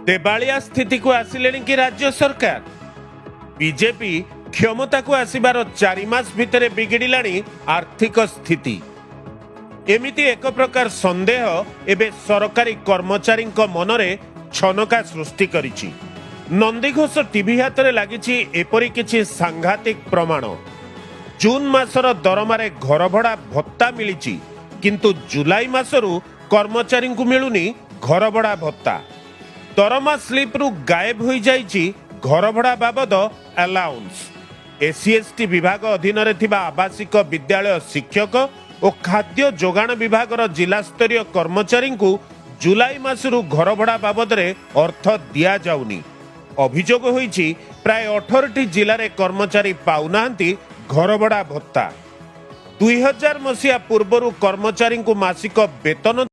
देवालिया स्थिति को आसिले कि राज्य सरकार बीजेपी क्षमता को आसबार 4 मास भितर बिगिड़ला आर्थिक स्थिति। एमिति एक प्रकार संदेह एबे सरकारी कर्मचारी मनरे छनका सृष्टि करिछि। नंदीघोष टीवी हाथ में लगी एपरी किछि सांघातिक प्रमाण। जून मासर दरमारे घर भड़ा भत्ता मिली किंतु जुलाई मासरू कर्मचारी को मिलुनी घर भड़ा भत्ता। दरमा स्लिप रु गायब हो जाइछि घर भड़ा बाबद अलाउंस। एससीएसटी विभाग अधीन आवासिक विद्यालय शिक्षक और खाद्य जोगाण विभाग जिला स्तरीय कर्मचारी को जुलाई मासरू घर भड़ा बाबद अर्थ दिया जाउनी। अभियोग होइछि प्राय 18टी जिले में कर्मचारी पाउनाहांती घर भड़ा भत्ता। 2000 मसीहा पूर्व कर्मचारी को मासिक वेतन